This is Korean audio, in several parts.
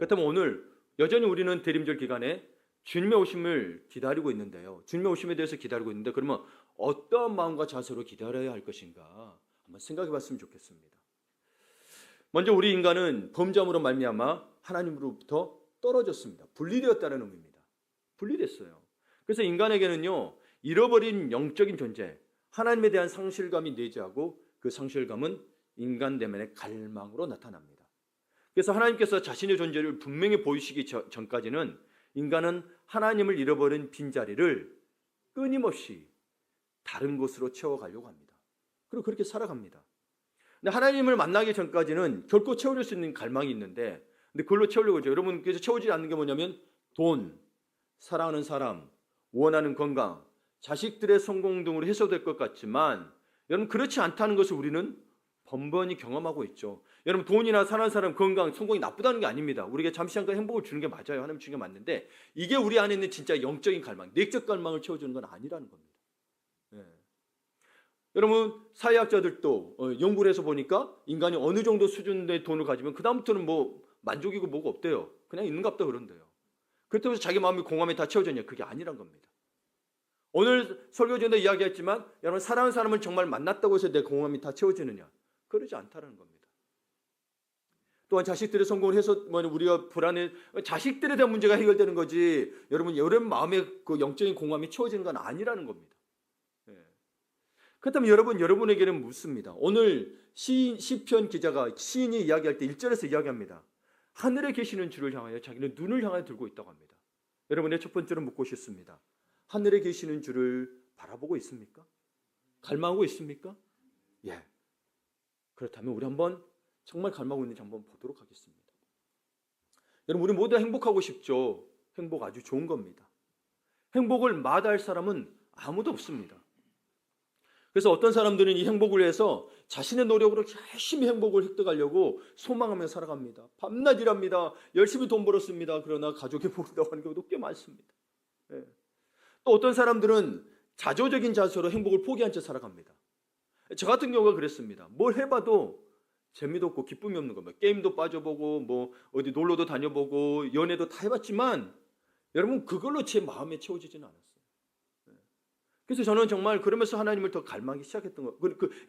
그렇다면 오늘 여전히 우리는 대림절 기간에 주님의 오심을 기다리고 있는데요. 주님의 오심에 대해서 기다리고 있는데 그러면 어떤 마음과 자세로 기다려야 할 것인가 한번 생각해 봤으면 좋겠습니다. 먼저 우리 인간은 범죄함으로 말미암아 하나님으로부터 떨어졌습니다. 분리되었다는 의미입니다. 분리됐어요. 그래서 인간에게는요, 잃어버린 영적인 존재, 하나님에 대한 상실감이 내재하고 그 상실감은 인간 내면의 갈망으로 나타납니다. 그래서 하나님께서 자신의 존재를 분명히 보이시기 전까지는 인간은 하나님을 잃어버린 빈자리를 끊임없이 다른 곳으로 채워가려고 합니다. 그리고 그렇게 살아갑니다. 근데 하나님을 만나기 전까지는 결코 채워질 수 있는 갈망이 있는데, 근데 그걸로 채우려고 하죠. 여러분께서 채워지지 않는 게 뭐냐면 돈, 사랑하는 사람, 원하는 건강, 자식들의 성공 등으로 해소될 것 같지만 여러분 그렇지 않다는 것을 우리는 번번이 경험하고 있죠. 여러분 돈이나 사랑하는 사람, 건강, 성공이 나쁘다는 게 아닙니다. 우리가 잠시 잠깐 행복을 주는 게 맞아요. 하나님 주는 게 맞는데 이게 우리 안에 있는 진짜 영적인 갈망, 내적 갈망을 채워주는 건 아니라는 겁니다. 예. 여러분 사회학자들도 연구를 해서 보니까 인간이 어느 정도 수준의 돈을 가지면 그 다음부터는 뭐 만족이고 뭐가 없대요. 그냥 있는갑다 그런대요. 그렇다고 해서 자기 마음이 공허함이 다 채워졌냐? 그게 아니란 겁니다. 오늘 설교 전에 이야기했지만 여러분 사랑하는 사람을 정말 만났다고 해서 내 공허함이 다 채워지느냐? 그러지 않다는 겁니다. 또한 자식들의 성공을 해서 우리가 불안해, 자식들에 대한 문제가 해결되는 거지 여러분 마음의 그 영적인 공허함이 채워지는 건 아니라는 겁니다. 그렇다면 여러분에게는 묻습니다. 오늘 시편 기자가 시인이 이야기할 때 1절에서 이야기합니다. 하늘에 계시는 주를 향하여 자기는 눈을 향하여 들고 있다고 합니다. 여러분의 첫 번째로 묻고 싶습니다. 하늘에 계시는 주를 바라보고 있습니까? 갈망하고 있습니까? 예. 그렇다면 우리 한번 정말 갈망하고 있는지 한번 보도록 하겠습니다. 여러분 우리 모두 행복하고 싶죠. 행복 아주 좋은 겁니다. 행복을 마다할 사람은 아무도 없습니다. 그래서 어떤 사람들은 이 행복을 위해서 자신의 노력으로 열심히 행복을 획득하려고 소망하며 살아갑니다. 밤낮 일합니다. 열심히 돈 벌었습니다. 그러나 가족이 모른다고 하는 경우도 꽤 많습니다. 예. 또 어떤 사람들은 자조적인 자세로 행복을 포기한 채 살아갑니다. 저 같은 경우가 그랬습니다. 뭘 해봐도 재미도 없고 기쁨이 없는 겁니다. 게임도 빠져보고 뭐 어디 놀러도 다녀보고 연애도 다 해봤지만 여러분 그걸로 제 마음에 채워지지는 않았어요. 그래서 저는 정말 그러면서 하나님을 더 갈망하기 시작했던 거.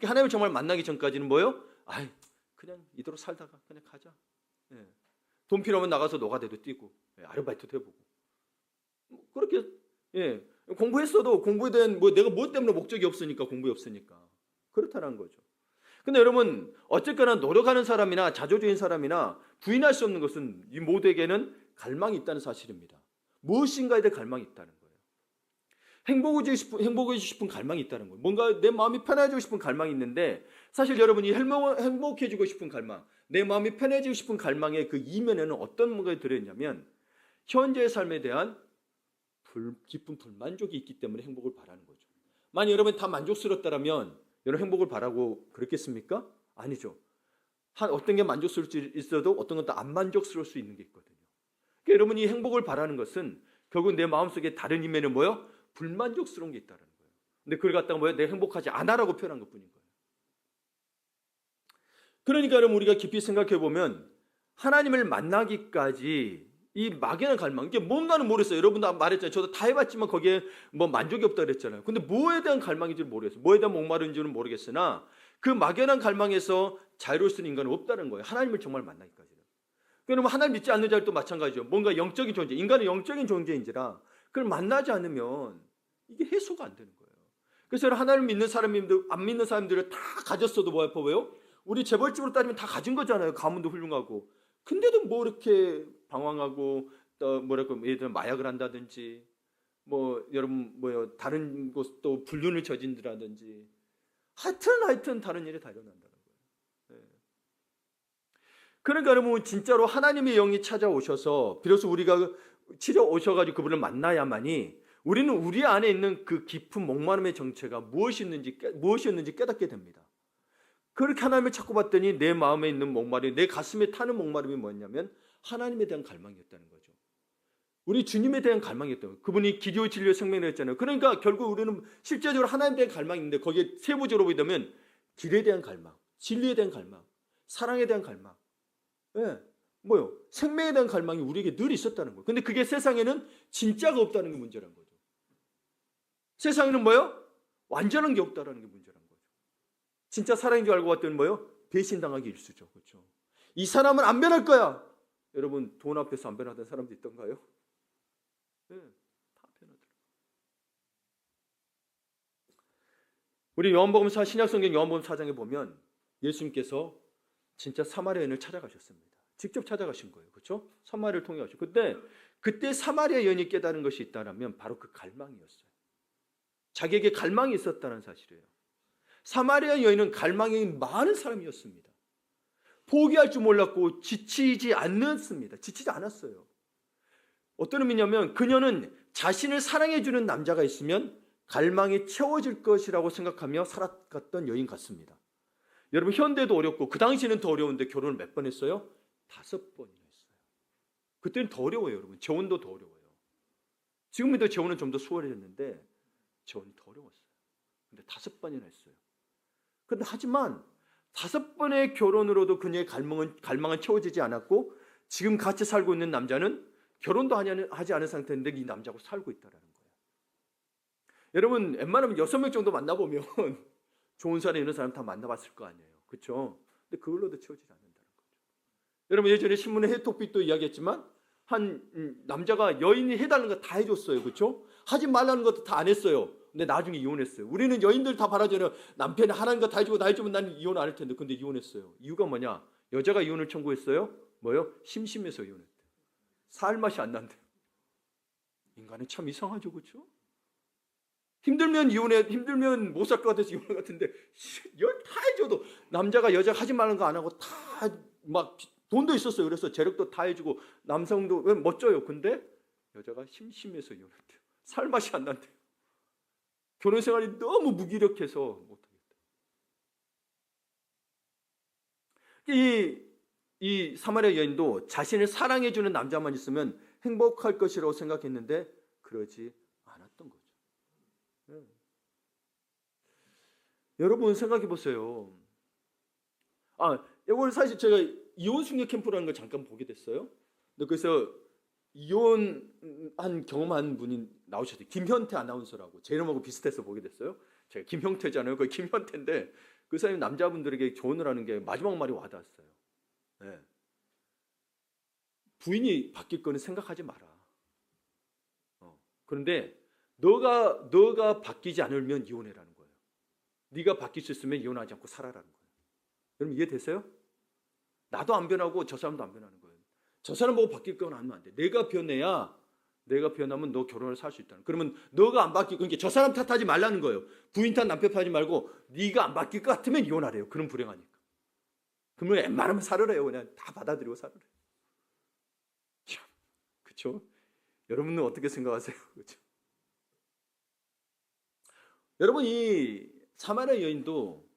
하나님을 정말 만나기 전까지는 뭐예요? 그냥 이대로 살다가 그냥 가자. 예. 돈 필요하면 나가서 노가다도 뛰고 아르바이트도 해보고 그렇게 공부했어도 공부에 대한 내가 뭐 때문에 목적이 없으니까 공부에 없으니까 그렇다는 거죠. 근데 여러분 어쨌거나 노력하는 사람이나 자조적인 사람이나 부인할 수 없는 것은 이 모두에게는 갈망이 있다는 사실입니다. 무엇인가에 대해 갈망이 있다는 거예요. 행복해지고 싶은 갈망이 있다는 거예요. 뭔가 내 마음이 편해지고 싶은 갈망이 있는데 사실 여러분이 행복해지고 싶은 갈망, 내 마음이 편해지고 싶은 갈망의 그 이면에는 어떤 뭔가가 들어있냐면 현재의 삶에 대한 깊은 불만족이 있기 때문에 행복을 바라는 거죠. 만약 여러분이 다 만족스럽다면 여러분 행복을 바라고 그렇겠습니까? 아니죠. 어떤 게 만족스러울 수 있어도 어떤 건 또 안 만족스러울 수 있는 게 있거든요. 그러니까 여러분이 행복을 바라는 것은 결국 내 마음속에 다른 이면은 뭐예요? 불만족스러운 게 있다는 거예요. 근데 그걸 갖다가 뭐예요? 내가 행복하지 않아라고 표현한 것뿐인 거예요. 그러니까 여러분 우리가 깊이 생각해 보면 하나님을 만나기까지 이 막연한 갈망, 이게 뭔가는 모르겠어요. 여러분도 말했잖아요. 저도 다 해봤지만 거기에 뭐 만족이 없다 그랬잖아요. 근데 뭐에 대한 갈망인지 모르겠어요. 뭐에 대한 목마른지는 모르겠으나 그 막연한 갈망에서 자유로울 수 있는 인간은 없다는 거예요. 하나님을 정말 만나기까지는. 그러면 하나님 믿지 않는 자들도 마찬가지죠. 뭔가 영적인 존재, 인간은 영적인 존재인지라 그걸 만나지 않으면 이게 해소가 안 되는 거예요. 그래서 하나님 믿는 사람들, 안 믿는 사람들을 다 가졌어도 뭐예요? 우리 재벌집으로 따지면 다 가진 거잖아요. 가문도 훌륭하고. 근데도 뭐 이렇게 방황하고 또 예를 들어 마약을 한다든지 여러분 다른 곳 또 불륜을 저진다든지 하여튼 다른 일이 다 일어난다는 거예요. 그러니까 여러분 진짜로 하나님의 영이 찾아오셔서 비로소 우리가 치러 오셔가지고 그분을 만나야만이 우리는 우리 안에 있는 그 깊은 목마름의 정체가 무엇이었는지 깨닫게 됩니다. 그렇게 하나님을 찾고 봤더니 내 마음에 있는 목마름, 내 가슴에 타는 목마름이 뭐였냐면 하나님에 대한 갈망이었다는 거죠. 우리 주님에 대한 갈망이었다는 거예요. 그분이 기도의 진리의 생명을 했잖아요. 그러니까 결국 우리는 실제적으로 하나님에 대한 갈망이 있는데 거기에 세부적으로 보면 길에 대한 갈망, 진리에 대한 갈망, 사랑에 대한 갈망. 뭐요? 생명에 대한 갈망이 우리에게 늘 있었다는 거예요. 근데 그게 세상에는 진짜가 없다는 게 문제란 거죠. 세상에는 뭐요? 완전한 게 없다는 게 문제란 거죠. 진짜 사랑인 줄 알고 봤더니 뭐요? 배신당하기 일쑤죠. 그렇죠? 이 사람은 안 변할 거야. 여러분 돈 앞에서 안 변하던 사람도 있던가요? 네, 다 변하더라고요. 우리 요한복음 신약성경 요한복음 4장에 보면 예수님께서 진짜 사마리아 여인을 찾아가셨습니다. 직접 찾아가신 거예요. 그렇죠? 사마리아를 통해 가시고. 그때 사마리아 여인이 깨달은 것이 있다면 바로 그 갈망이었어요. 자기에게 갈망이 있었다는 사실이에요. 사마리아 여인은 갈망이 많은 사람이었습니다. 포기할 줄 몰랐고 지치지 않았어요. 어떤 의미냐면 그녀는 자신을 사랑해주는 남자가 있으면 갈망이 채워질 것이라고 생각하며 살아갔던 여인 같습니다. 여러분 현대도 어렵고 그 당시에는 더 어려운데 결혼을 몇 번 했어요? 5번이나 했어요. 그때는 더 어려워요. 여러분 재혼도 더 어려워요. 지금도 재혼은 좀 더 수월해졌는데 재혼이 더 어려웠어요. 근데 5번이나 했어요. 근데 하지만 5번의 결혼으로도 그녀의 갈망은 채워지지 않았고 지금 같이 살고 있는 남자는 결혼도 하지 않은 상태인데 이 남자하고 살고 있다는 거예요. 여러분 웬만하면 6명 정도 만나보면 좋은 사람 있는 사람 다 만나봤을 거 아니에요. 그렇죠? 근데 그걸로도 채워지지 않는다는 거죠. 여러분 예전에 신문에 해톡빛도 이야기했지만 한 남자가 여인이 해달라는 거 다 해줬어요. 그렇죠? 하지 말라는 것도 다 안 했어요. 근데 나중에 이혼했어요. 우리는 여인들 다 바라잖아요. 남편이 하라는 거 다 해주고 나 해주면 나는 이혼 안 할 텐데. 근데 이혼했어요. 이유가 뭐냐? 여자가 이혼을 청구했어요. 뭐요? 심심해서 이혼했대요. 살 맛이 안 난대요. 인간은 참 이상하죠. 그렇죠? 힘들면 이혼해, 힘들면 못 살 것 같아서 이혼할 것 같은데 다 해줘도 남자가 여자가 하지 말라는 거 안 하고 다 막 돈도 있었어요. 그래서 재력도 다 해주고 남성도 멋져요. 근데 여자가 심심해서 이혼했대요. 살 맛이 안 난대요. 결혼 생활이 너무 무기력해서 못하겠다. 이 사마리아 여인도 자신을 사랑해주는 남자만 있으면 행복할 것이라고 생각했는데 그러지 않았던 거죠. 네. 여러분 생각해 보세요. 이걸 사실 제가 이혼 숙녀 캠프라는 걸 잠깐 보게 됐어요. 그래서 이혼한 경험한 분이 나오셨어요. 김현태 아나운서라고 제 이름하고 비슷해서 보게 됐어요. 제가 김형태잖아요. 그 김현태인데 그 사람이 남자분들에게 조언을 하는 게 마지막 말이 와닿았어요. 네. 부인이 바뀔 거는 생각하지 마라. 그런데 너가 바뀌지 않으면 이혼해라는 거예요. 네가 바뀔 수 있으면 이혼하지 않고 살아라는 거예요. 여러분 이해되세요? 나도 안 변하고 저 사람도 안 변하는 거예요. 저 사람 보고 바뀔 건 하면 안 돼. 내가 변하면 너 결혼을 살 수 있다는. 그러면 너가 안 바뀌고 그러니까 저 사람 탓하지 말라는 거예요. 부인 탓 남편 탓하지 말고 네가 안 바뀔 것 같으면 이혼하래요. 그럼 불행하니까. 그러면 웬만하면 살으래요. 그냥 다 받아들이고 살으래요. 그렇죠? 여러분은 어떻게 생각하세요? 그렇죠? 여러분 이 사마리아 여인도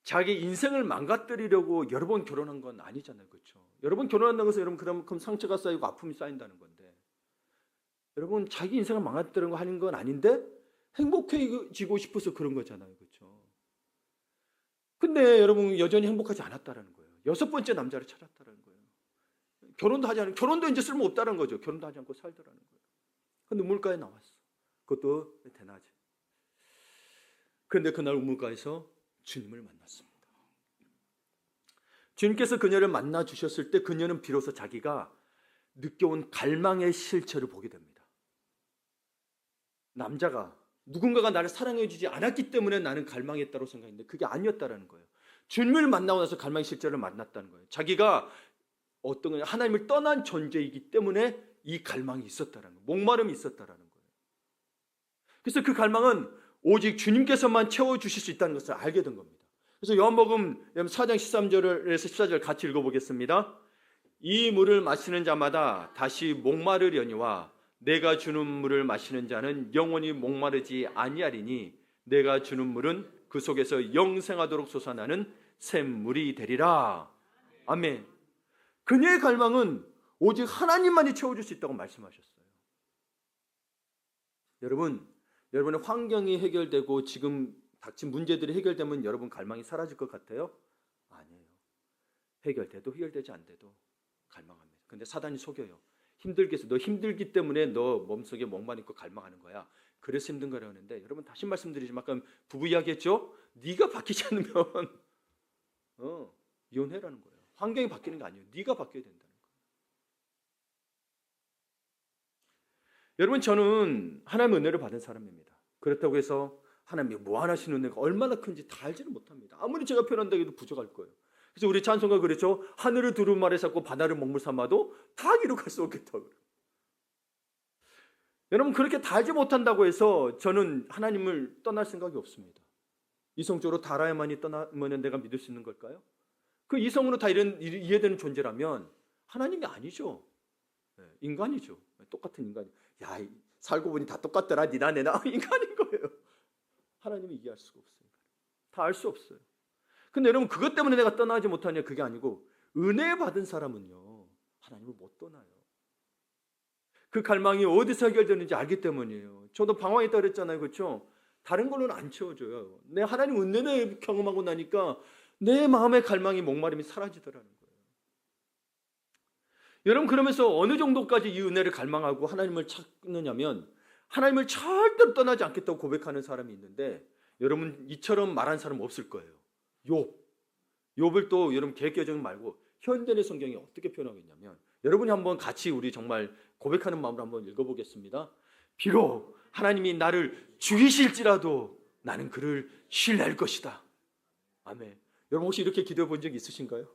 자기 인생을 망가뜨리려고 여러 번 결혼한 건 아니잖아요. 그렇죠? 여러 번 결혼한다고 해서 여러분 그럼 상처가 쌓이고 아픔이 쌓인다는 건데 여러분 자기 인생을 망가뜨리는 거 하는 건 아닌데 행복해지고 싶어서 그런 거잖아요. 그렇죠? 근데 여러분 여전히 행복하지 않았다라는 거예요. 6번째 남자를 찾았다라는 거예요. 결혼도 이제 쓸모없다는 거죠. 결혼도 하지 않고 살더라는 거예요. 그 눈물가에 나왔어. 그것도 대낮에. 그런데 그날 우물가에서 주님을 만났습니다. 주님께서 그녀를 만나 주셨을 때 그녀는 비로소 자기가 느껴온 갈망의 실체를 보게 됩니다. 남자가 누군가가 나를 사랑해 주지 않았기 때문에 나는 갈망했다고 생각했는데 그게 아니었다라는 거예요. 주님을 만나고 나서 갈망의 실체를 만났다는 거예요. 자기가 어떤 하나님을 떠난 존재이기 때문에 이 갈망이 있었다라는 거예요. 목마름이 있었다라는 거예요. 그래서 그 갈망은 오직 주님께서만 채워주실 수 있다는 것을 알게 된 겁니다. 그래서 요한복음 4장 13절에서 14절 같이 읽어보겠습니다. 이 물을 마시는 자마다 다시 목마르려니와 내가 주는 물을 마시는 자는 영원히 목마르지 아니하리니 내가 주는 물은 그 속에서 영생하도록 솟아나는 샘물이 되리라. 아멘. 그녀의 갈망은 오직 하나님만이 채워줄 수 있다고 말씀하셨어요. 여러분의 환경이 해결되고 지금 닥친 문제들이 해결되면 여러분 갈망이 사라질 것 같아요? 아니에요. 해결돼도 해결되지 않돼도 갈망합니다. 근데 사단이 속여요. 힘들게 해서 너 힘들기 때문에 너 몸속에 목만 있고 갈망하는 거야. 그래서 힘든 거라고 하는데 여러분 다시 말씀드리지만 아까 부부 이야기했죠? 네가 바뀌지 않으면 이혼해라는 거예요. 환경이 바뀌는 게 아니에요. 네가 바뀌어야 된다는 거예요. 여러분 저는 하나님의 은혜를 받은 사람입니다. 그렇다고 해서 하나님이 무한하신 은혜가 얼마나 큰지 다 알지는 못합니다. 아무리 제가 표현한다고 해도 부족할 거예요. 그래서 우리 찬송가 그랬죠. 하늘을 두루마리 삼고 바다를 먹물 삼아도 다 이룩할 수 없겠다고. 여러분 그렇게 다 알지 못한다고 해서 저는 하나님을 떠날 생각이 없습니다. 이성적으로 다 알아야만이 떠나면 내가 믿을 수 있는 걸까요? 그 이성으로 다 이해되는 존재라면 하나님이 아니죠. 인간이죠. 똑같은 인간이. 야, 살고 보니 다 똑같더라. 니나 내나 인간인 거예요. 하나님이 이해할 수가 없어요. 다 알 수 없어요. 근데 여러분 그것 때문에 내가 떠나지 못하냐 그게 아니고 은혜 받은 사람은요 하나님을 못 떠나요. 그 갈망이 어디서 해결되는지 알기 때문이에요. 저도 방황했다 그랬잖아요. 그렇죠? 다른 걸로는 안 채워져요. 내 하나님 은혜를 경험하고 나니까 내 마음의 갈망이 목마름이 사라지더라는 거예요. 여러분 그러면서 어느 정도까지 이 은혜를 갈망하고 하나님을 찾느냐면 하나님을 절대로 떠나지 않겠다고 고백하는 사람이 있는데 여러분 이처럼 말한 사람 없을 거예요. 욥을 또 여러분 개혁개정 말고 현대의 성경이 어떻게 표현하고 있냐면 여러분이 한번 같이 우리 정말 고백하는 마음으로 한번 읽어보겠습니다. 비록 하나님이 나를 죽이실지라도 나는 그를 신뢰할 것이다. 아멘. 여러분 혹시 이렇게 기도해 본 적 있으신가요?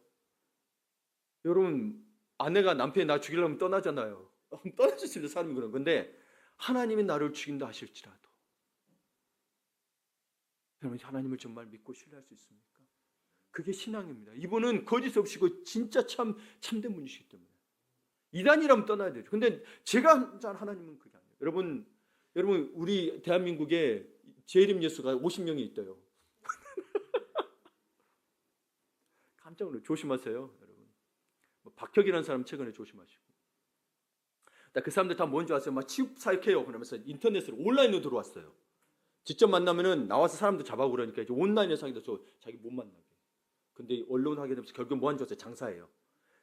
여러분 아내가 남편이 나 죽이려면 떠나잖아요. 떠날 수 있습니다. 사람이 그런 건데 하나님이 나를 죽인다 하실지라도 여러분 하나님을 정말 믿고 신뢰할 수 있습니까? 그게 신앙입니다. 이분은 거짓 없이고 진짜 참된 분이시기 때문에 이단이라면 떠나야 되죠. 근데 제가 한 하나님은 그게 아니에요. 여러분 우리 대한민국에 재림 예수가 50명이 있대요. 깜짝 놀라요. 조심하세요, 여러분. 박혁이라는 사람 최근에 조심하시고. 그 사람들 다 뭔지 아세요? 막 취업사역해요. 그러면서 인터넷으로 온라인으로 들어왔어요. 직접 만나면은 나와서 사람들 잡아오고 그러니까 이제 온라인에서 하기도 자기 못 만나게. 근데 언론 하게 되면서 결국 뭐 한 줄 아세요? 장사예요.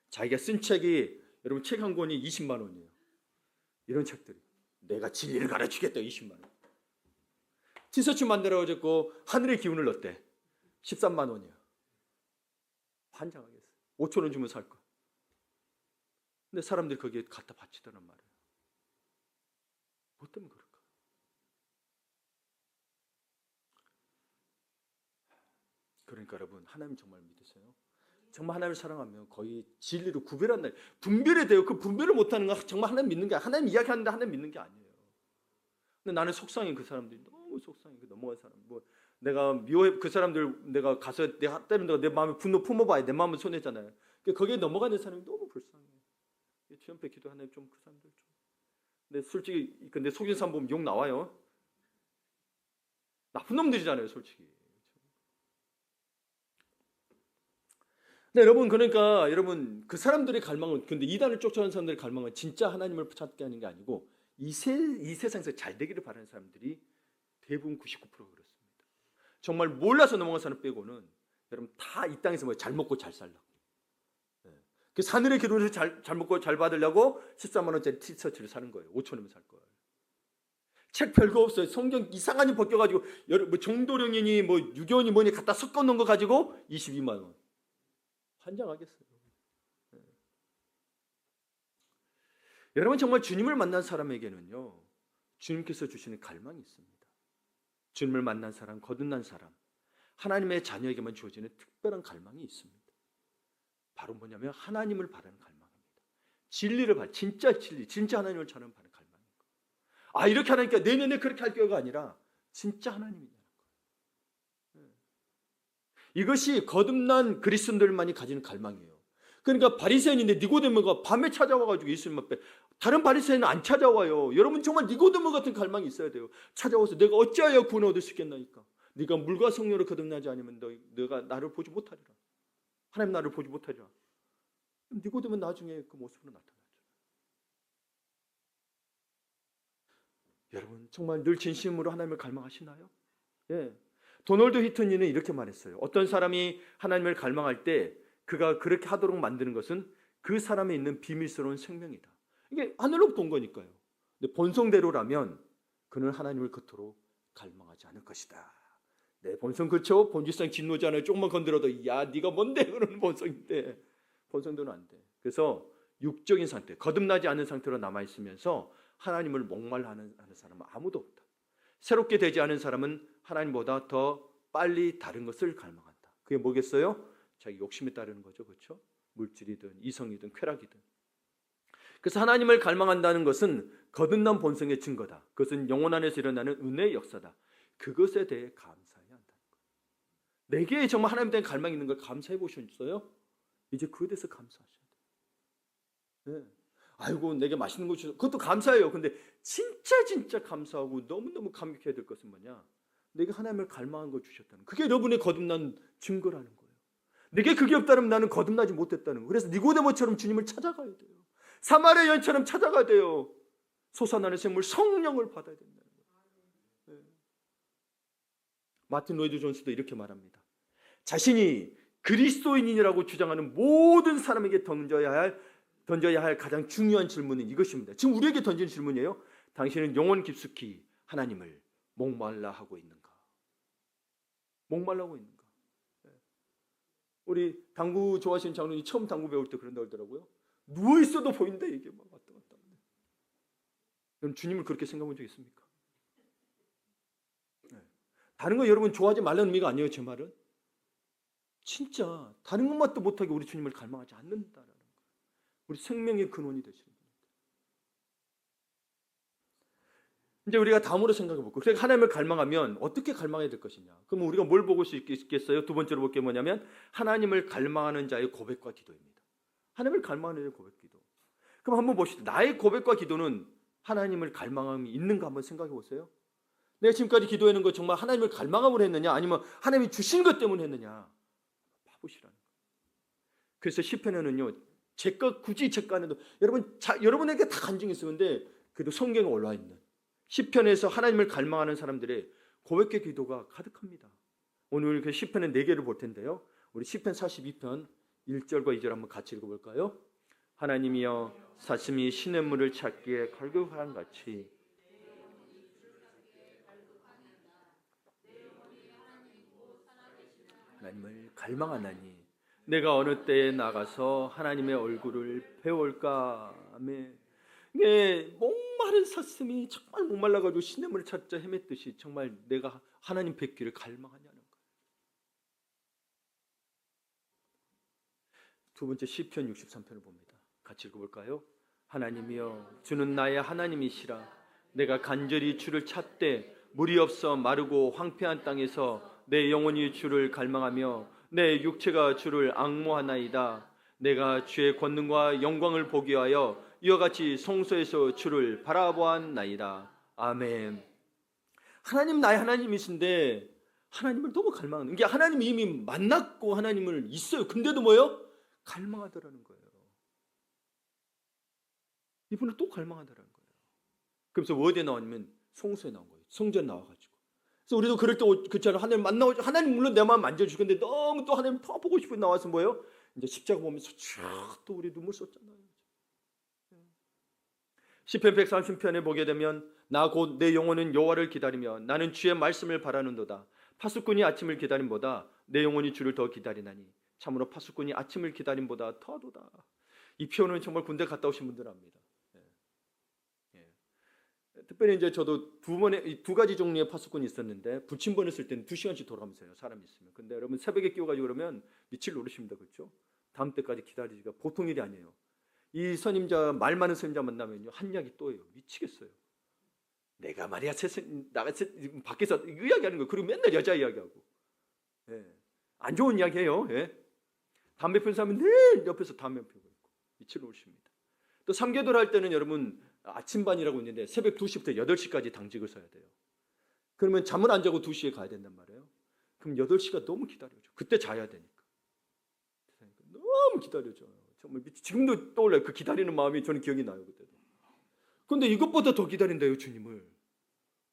자기가 쓴 책이 여러분 책 한 권이 20만 원이에요. 이런 책들이. 내가 진리를 가르치겠다 20만 원. 티셔츠 만들어가지고 하늘의 기운을 넣었대. 13만 원이야. 환장하겠어. 5천 원 주면 살 거야. 근데 사람들이 거기에 갖다 바치더란 말이에요. 뭐 때문에 그럴까? 그러니까 여러분 하나님 정말 믿으세요? 정말 하나님을 사랑하면 거의 진리로 구별한다. 분별이 돼요. 그 분별을 못하는 건 정말 하나님 믿는 게 하나님 이야기하는데 하나님 믿는 게 아니에요. 근데 나는 속상해. 그 사람들이 너무 속상해. 그 넘어간 사람. 뭐 내가 미워해 그 사람들 내가 가서 내가 때문에 내 마음에 분노 품어봐야 내 마음은 손해잖아요. 거기에 넘어가는 사람이 너무 불쌍해. 주연패 기도 하나님 좀 그 사람들 좀. 근데 솔직히 근데 속인 사람 보면 욕 나와요. 나쁜 놈들이잖아요, 솔직히. 네, 여러분 그러니까 여러분 그 사람들의 갈망은 근데 이단을 쫓아오는 사람들의 갈망은 진짜 하나님을 찾게 하는 게 아니고 이 세상에서 잘 되기를 바라는 사람들이 대부분 99%가 그렇습니다. 정말 몰라서 넘어간 사람 빼고는 여러분 다 이 땅에서 뭐 잘 먹고 잘 살라고. 그 하늘의 기운을 잘 먹고 잘 받으려고 13만 원짜리 티셔츠를 사는 거예요. 5천 원이면 살 거예요. 책 별거 없어요. 성경 이상하니 벗겨가지고 뭐 정도령이니 뭐 유교니 뭐니 갖다 섞어 놓은 거 가지고 22만 원. 환장하겠어요. 네. 여러분 정말 주님을 만난 사람에게는요 주님께서 주시는 갈망이 있습니다. 주님을 만난 사람, 거듭난 사람, 하나님의 자녀에게만 주어지는 특별한 갈망이 있습니다. 바로 뭐냐면 하나님을 바라는 갈망입니다. 진리를 진짜 진리, 진짜 하나님을 찾는 바라는 갈망인 거예요. 이렇게 하니까 내년에 그렇게 할 거가 아니라 진짜 하나님이라는 거예요. 이것이 거듭난 그리스도인들만이 가지는 갈망이에요. 그러니까 바리새인인데 니고데모가 밤에 찾아와가지고 예수님 앞에 다른 바리새인은 안 찾아와요. 여러분 정말 니고데모 같은 갈망이 있어야 돼요. 찾아와서 내가 어찌하여 구원을 얻을 수 있겠나이까? 네가 물과 성령으로 거듭나지 않으면 너가 나를 보지 못하리라. 하나님 나를 보지 못하리라. 니고데모 나중에 그 모습으로 나타나죠. 여러분 정말 늘 진심으로 하나님을 갈망하시나요? 예. 도널드 히튼이는 이렇게 말했어요. 어떤 사람이 하나님을 갈망할 때 그가 그렇게 하도록 만드는 것은 그 사람에 있는 비밀스러운 생명이다. 이게 하늘로부터 온 거니까요. 근데 본성대로라면 그는 하나님을 그토록 갈망하지 않을 것이다. 내 본성 그렇죠? 본질상 진노잖아요. 조금만 건드려도 야 네가 뭔데 그러는 본성인데 본성대로는 안 돼. 그래서 육적인 상태, 거듭나지 않은 상태로 남아있으면서 하나님을 목말라 하는 사람은 아무도 없다. 새롭게 되지 않은 사람은 하나님보다 더 빨리 다른 것을 갈망한다. 그게 뭐겠어요? 자기 욕심에 따르는 거죠. 그렇죠? 물질이든 이성이든 쾌락이든. 그래서 하나님을 갈망한다는 것은 거듭난 본성의 증거다. 그것은 영혼 안에서 일어나는 은혜의 역사다. 그것에 대해 감사해야 한다는 거예요. 내게 정말 하나님 대한 갈망이 있는 걸 감사해 보셨어요? 이제 그에 대해서 감사하셔야 돼요. 네. 아이고 내게 맛있는 거 주셔서 그것도 감사해요. 근데 진짜 감사하고 너무너무 감격해야 될 것은 뭐냐? 내게 하나님을 갈망한 걸 주셨다는 그게 여러분의 거듭난 증거라는 거예요. 내게 그게 없다면 나는 거듭나지 못했다는 거예요. 그래서 니고데모처럼 주님을 찾아가야 돼요. 사마리아 여인처럼 찾아가야 돼요. 솟아나는 샘물 성령을 받아야 된다는 거예요. 네. 마틴 로이드 존스도 이렇게 말합니다. 자신이 그리스도인이라고 주장하는 모든 사람에게 던져야 할 가장 중요한 질문은 이것입니다. 지금 우리에게 던지는 질문이에요. 당신은 영혼 깊숙이 하나님을 목말라 하고 있는가? 목말라 하고 있는가? 우리 당구 좋아하시는 장로님이 처음 당구 배울 때 그런다고 하더라고요. 누워있어도 보인다 이게 막 왔다 갔다. 여러분 주님을 그렇게 생각해 본 적 있습니까? 네. 다른 거 여러분 좋아하지 말라는 의미가 아니에요. 제 말은 진짜 다른 것만도 못하게 우리 주님을 갈망하지 않는다라는 거예요. 우리 생명의 근원이 되시는 분입니다. 이제 우리가 다음으로 생각해 볼게요. 그러니까 하나님을 갈망하면 어떻게 갈망해야 될 것이냐? 그러면 우리가 뭘 보고 수 있겠어요? 두 번째로 볼 게 뭐냐면 하나님을 갈망하는 자의 고백과 기도입니다. 하나님을 갈망하는 자의 고백 기도. 그럼 한번 보시죠. 나의 고백과 기도는 하나님을 갈망함이 있는가 한번 생각해 보세요. 내가 지금까지 기도하는 거 정말 하나님을 갈망함으로 했느냐 아니면 하나님이 주신 것 때문에 했느냐 봐보시라는 거예요. 그래서 시편에는요. 제가 굳이 제가 하는데 여러분에게 다 간증이 있었는데 그래도 성경에 올라와 있는 시편에서 하나님을 갈망하는 사람들의 고백의 기도가 가득합니다. 오늘 그 시편의 4개를 볼 텐데요. 우리 시편 42편 1절과 2절 한번 같이 읽어볼까요? 하나님이여 사슴이 시냇물을 찾기에 갈급한 같이 하나님을 갈망하나니 내가 어느 때에 나가서 하나님의 얼굴을 배울까? 아멘. 이게 목마른 사슴이 정말 목말라가지고 시냇물을 찾자 헤맸듯이 정말 내가 하나님 뵙기를 갈망하냐는 거예요. 두 번째 시편 63편을 봅니다. 같이 읽어볼까요? 하나님이여 주는 나의 하나님이시라. 내가 간절히 주를 찾되 물이 없어 마르고 황폐한 땅에서 내 영혼이 주를 갈망하며 내 육체가 주를 앙모하나이다. 내가 주의 권능과 영광을 보기 위하여 이와 같이 성소에서 주를 바라보았나이다. 아멘. 하나님 나의 하나님이신데 하나님을 너무 갈망하는 이게 하나님이 이미 만났고 하나님을 있어요. 근데도 뭐예요? 갈망하더라는 거예요. 이분을 또 갈망하더라는 거예요. 그래서 어디에 나오냐면 성소에 나온 거예요. 성전 나와가지고. 그래서 우리도 그럴 때 그렇잖아요. 하나님 만나고 하나님 물론 내 마음 만져주는데 너무 또 하나님 더 보고 싶어 나와서 뭐예요? 이제 십자가 보면서 쫙 또 우리 눈물 쏟잖아요. 시편 130편에 보게 되면 나 곧 내 영혼은 여호와를 기다리며 나는 주의 말씀을 바라는도다. 파수꾼이 아침을 기다림보다 내 영혼이 주를 더 기다리나니 참으로 파수꾼이 아침을 기다림보다 더하도다. 이 표현은 정말 군대 갔다 오신 분들 압니다. 특별히 이제 저도 두 가지 종류의 파수꾼이 있었는데 부침번 했을 때는 2시간씩 돌아가면서 해요. 사람이 있으면. 근데 여러분 새벽에 끼워가지고 그러면 미칠 노릇입니다. 그렇죠? 다음 때까지 기다리기가 보통 일이 아니에요. 이 선임자 말 많은 선임자 만나면요 한 이야기 또 해요. 미치겠어요. 내가 말이야 나가서 밖에서 이 이야기하는 거 그리고 맨날 여자 이야기하고 안 좋은 이야기해요. 담배 피우는 사람은 늘 옆에서 담배 피우고 있고 미칠 노릇입니다. 또 삼계도를 할 때는 여러분 아침반이라고 있는데 새벽 2시부터 8시까지 당직을 서야 돼요. 그러면 잠을 안 자고 2시에 가야 된단 말이에요. 그럼 8시가 너무 기다려져. 그때 자야 되니까. 너무 기다려져요. 정말 지금도 떠올라요. 그 기다리는 마음이 저는 기억이 나요. 그때도. 그런데 이것보다 더 기다린다요. 주님을.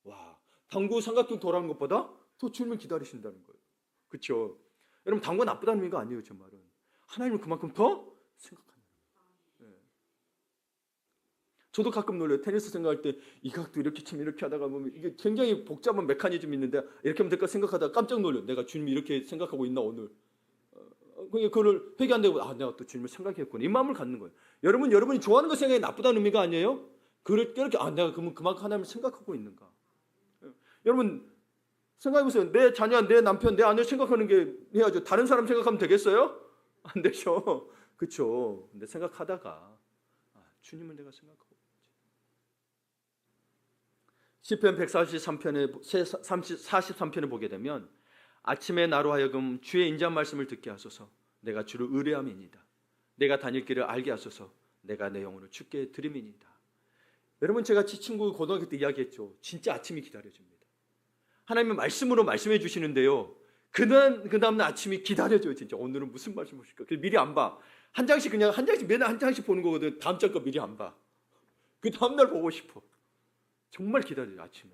와, 당구 삼각형 돌아가는 것보다 더 주님을 기다리신다는 거예요. 그렇죠? 여러분 당구가 나쁘다는 의미가 아니에요. 제 말은. 하나님을 그만큼 더 생각하는 거예요. 저도 가끔 놀려요. 테니스 생각할 때 이 각도 이렇게 치면 이렇게 하다가 보면 이게 굉장히 복잡한 메커니즘이 있는데 이렇게 하면 될까 생각하다가 깜짝 놀려요. 내가 주님이 이렇게 생각하고 있나 오늘. 그러니까 그걸 회개한다고 내가 또 주님을 생각했구나. 이 마음을 갖는 거예요. 여러분이 좋아하는 거 생각이 나쁘다는 의미가 아니에요. 그렇게 내가 그러면 그만큼 하나님을 생각하고 있는가. 여러분 생각해보세요. 내 자녀, 내 남편, 내 아내 생각하는 게 해야죠. 다른 사람 생각하면 되겠어요? 안 되죠. 그렇죠. 근데 생각하다가 주님을 내가 생각하고 시편 143편에 보게 되면 아침에 나로 하여금 주의 인자한 말씀을 듣게 하소서. 내가 주를 의뢰함이니이다. 내가 다닐 길을 알게 하소서. 내가 내 영혼을 주께 드림이니이다. 여러분 제가 제 친구 고등학교 때 이야기했죠. 진짜 아침이 기다려집니다. 하나님의 말씀으로 말씀해 주시는데요. 그 다음날 아침이 기다려져요. 진짜 오늘은 무슨 말씀 오실까? 미리 안 봐. 한 장씩 매달 한 장씩 보는 거거든. 다음 장 거 미리 안 봐. 그 다음날 보고 싶어. 정말 기다려요. 아침에.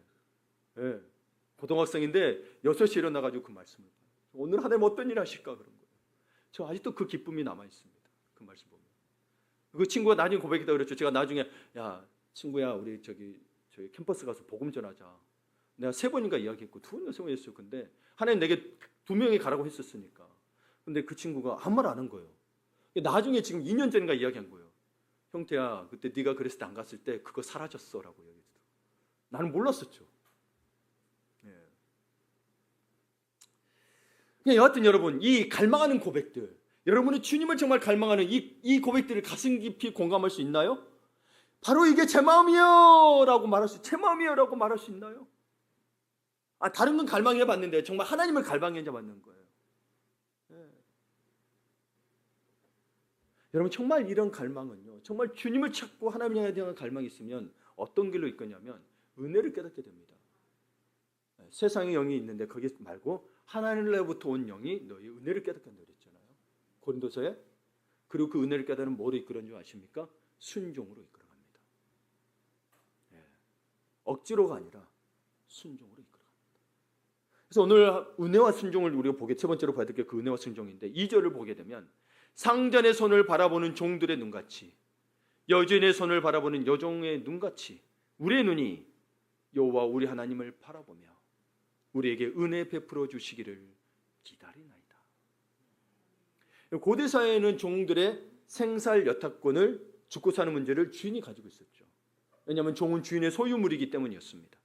네. 고등학생인데 6시에 일어나가지고 그 말씀을 봐요. 오늘 하나님 어떤 일 하실까 그런 거예요. 저 아직도 그 기쁨이 남아 있습니다. 그 말씀 보면. 그 친구가 나중에 고백했다 그랬죠. 제가 나중에 야 친구야 우리 저기 캠퍼스 가서 복음 전하자. 내가 3번인가 이야기했고 2번인가 3번 했어요. 근데 하나님 내게 2명이 가라고 했었으니까. 근데 그 친구가 아무 말 안 한 거예요. 나중에 지금 2년 전인가 이야기한 거예요. 형태야 그때 네가 그랬을 때 안 갔을 때 그거 사라졌어라고 이야기했어. 나는 몰랐었죠. 예. 여하튼 여러분 이 갈망하는 고백들 여러분이 주님을 정말 갈망하는 이 고백들을 가슴 깊이 공감할 수 있나요? 바로 이게 제 마음이요 라고 말할 수 있나요? 다른 건 갈망해 봤는데 정말 하나님을 갈망해 봤는 거예요. 예. 여러분 정말 이런 갈망은요. 정말 주님을 찾고 하나님에 대한 갈망이 있으면 어떤 길로 이끄냐면 은혜를 깨닫게 됩니다. 예. 세상의 영이 있는데 거기 말고 하나님으로부터 온 영이 너희 은혜를 깨닫게 한다고 그랬잖아요. 고린도서에. 그리고 그 은혜를 깨달으면 뭐로 이끌어간 줄 아십니까? 순종으로 이끌어갑니다. 예. 억지로가 아니라 순종으로 이끌어갑니다. 그래서 오늘 은혜와 순종을 우리가 세 번째로 봐야 될 게 그 은혜와 순종인데 2절을 보게 되면 상전의 손을 바라보는 종들의 눈같이 여주인의 손을 바라보는 여종의 눈같이 우리의 눈이 여호와 우리 하나님을 바라보며 우리에게 은혜 베풀어 주시기를 기다리나이다. 고대 사회에는 종들의 생살 여타권을 죽고 사는 문제를 주인이 가지고 있었죠. 왜냐하면 종은 주인의 소유물이기 때문이었습니다.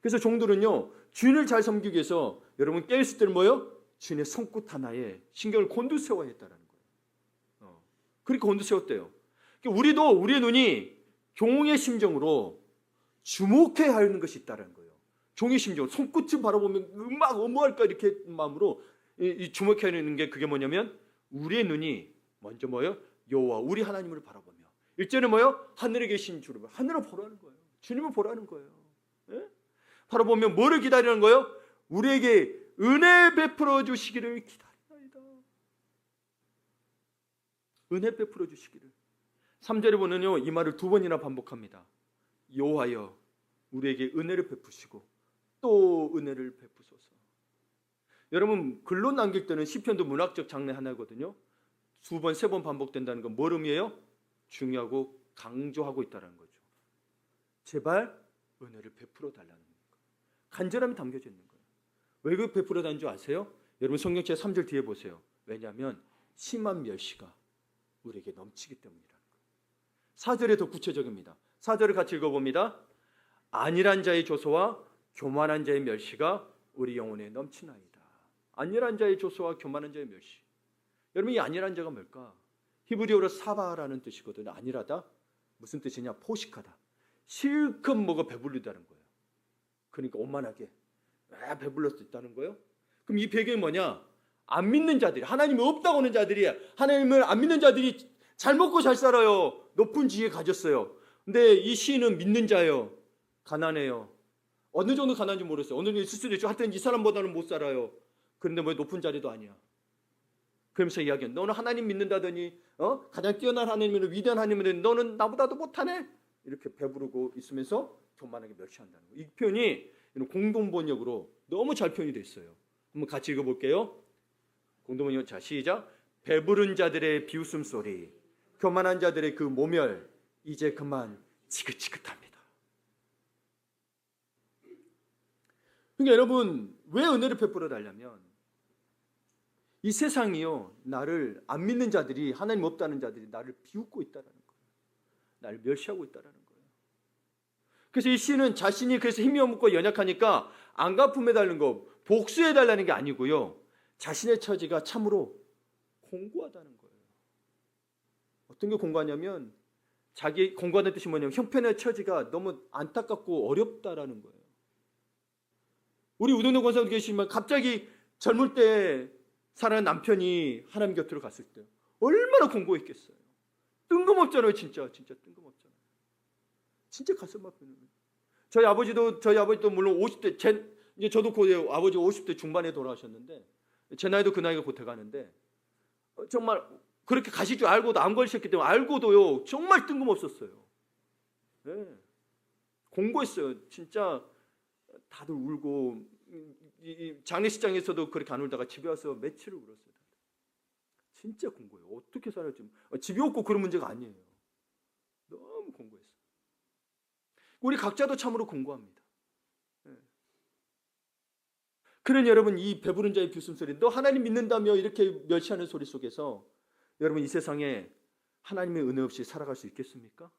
그래서 종들은요 주인을 잘 섬기기 위해서 여러분 깨있을 때는 뭐요? 주인의 손끝 하나에 신경을 곤두세워야 했다는 거예요. 그렇게 곤두세웠대요. 우리도 우리의 눈이 종의 심정으로 주목해야 하는 것이 있다는 거예요. 종의 심정, 손끝을 바라보면 막 뭐할까 이렇게 마음으로 주목해야 하는 게 그게 뭐냐면 우리의 눈이 먼저 뭐예요? 여호와 우리 하나님을 바라보며 1절은 뭐예요? 하늘에 계신 주를 하늘을 보라는 거예요. 주님을 보라는 거예요. 예? 바라보면 뭐를 기다리는 거예요? 우리에게 은혜 베풀어 주시기를 기다리나이다. 은혜 베풀어 주시기를. 3절에 보면요 이 말을 2번이나 반복합니다. 여호와여 우리에게 은혜를 베푸시고 또 은혜를 베푸소서. 여러분 글로 남길 때는 시편도 문학적 장르 하나거든요. 2번, 3번 반복된다는 건 뭘 의미해요? 중요하고 강조하고 있다는 거죠. 제발 은혜를 베풀어 달라는 거예요. 간절함이 담겨져 있는 거예요. 왜 그 베풀어 달라는 줄 아세요? 여러분 성경책 3절 뒤에 보세요. 왜냐하면 심한 멸시가 우리에게 넘치기 때문이라는 거예요. 4절에 더 구체적입니다. 4절을 같이 읽어봅니다. 안일한 자의 조소와 교만한 자의 멸시가 우리 영혼에 넘치나이다. 안일한 자의 조소와 교만한 자의 멸시. 여러분 이 안일한 자가 뭘까? 히브리어로 사바라는 뜻이거든요. 안일하다. 무슨 뜻이냐? 포식하다. 실컷 먹어 배불리다는 거예요. 그러니까 오만하게 배불러 수 있다는 거예요. 그럼 이 배경이 뭐냐? 안 믿는 자들이 하나님이 없다고 하는 자들이 하나님을 안 믿는 자들이 잘 먹고 잘 살아요. 높은 지위에 가졌어요. 근데 이 시인은 믿는 자예요. 가난해요. 어느 정도 가난한지 모르겠어요. 어느 정도 있을 수도 있죠. 하여튼 이 사람보다는 못 살아요. 그런데 뭐 높은 자리도 아니야. 그러면서 이야기해. 너는 하나님 믿는다더니 가장 뛰어난 하나님을 위대한 하나님을 너는 나보다도 못하네. 이렇게 배부르고 있으면서 교만하게 멸시한다는 거예요. 이 표현이 공동번역으로 너무 잘 표현이 되어 있어요. 한번 같이 읽어볼게요. 공동번역 자 시작. 배부른 자들의 비웃음 소리, 교만한 자들의 그 모멸 이제 그만 지긋지긋합니다. 그러니까 여러분, 왜 은혜를 베풀어 달라면 이 세상이요, 나를 안 믿는 자들이, 하나님 없다는 자들이 나를 비웃고 있다라는 거예요. 나를 멸시하고 있다라는 거예요. 그래서 이 시는 자신이 그래서 힘이 없고 연약하니까 안 갚음해 달라는 거, 복수해 달라는 게 아니고요, 자신의 처지가 참으로 공고하다는 거예요. 어떤 게 공고하냐면, 자기 공고하다는 뜻이 뭐냐면 형편의 처지가 너무 안타깝고 어렵다라는 거예요. 우리 우동동 권사님 계시지만 갑자기 젊을 때 사랑하는 남편이 하나님 곁으로 갔을 때 얼마나 공고했겠어요. 뜬금없잖아요. 진짜 뜬금없잖아요. 진짜 가슴 아프는 거예요. 저희 아버지도 물론 50대, 이제 저도 그 아버지 50대 중반에 돌아가셨는데, 제 나이도 그 나이가 곧 돼가는데, 정말 그렇게 가실 줄 알고도 안 걸으셨기 때문에 알고도요, 정말 뜬금없었어요. 네. 공고했어요. 진짜 다들 울고, 장례식장에서도 그렇게 안 울다가 집에 와서 며칠을 울었어요. 진짜 공고해요. 어떻게 살았지? 집이 없고 그런 문제가 아니에요. 너무 공고했어요. 우리 각자도 참으로 공고합니다. 네. 그러니 여러분, 이 배부른 자의 비웃음소리, 너 하나님 믿는다며 이렇게 멸시하는 소리 속에서 여러분, 이 세상에 하나님의 은혜 없이 살아갈 수 있겠습니까?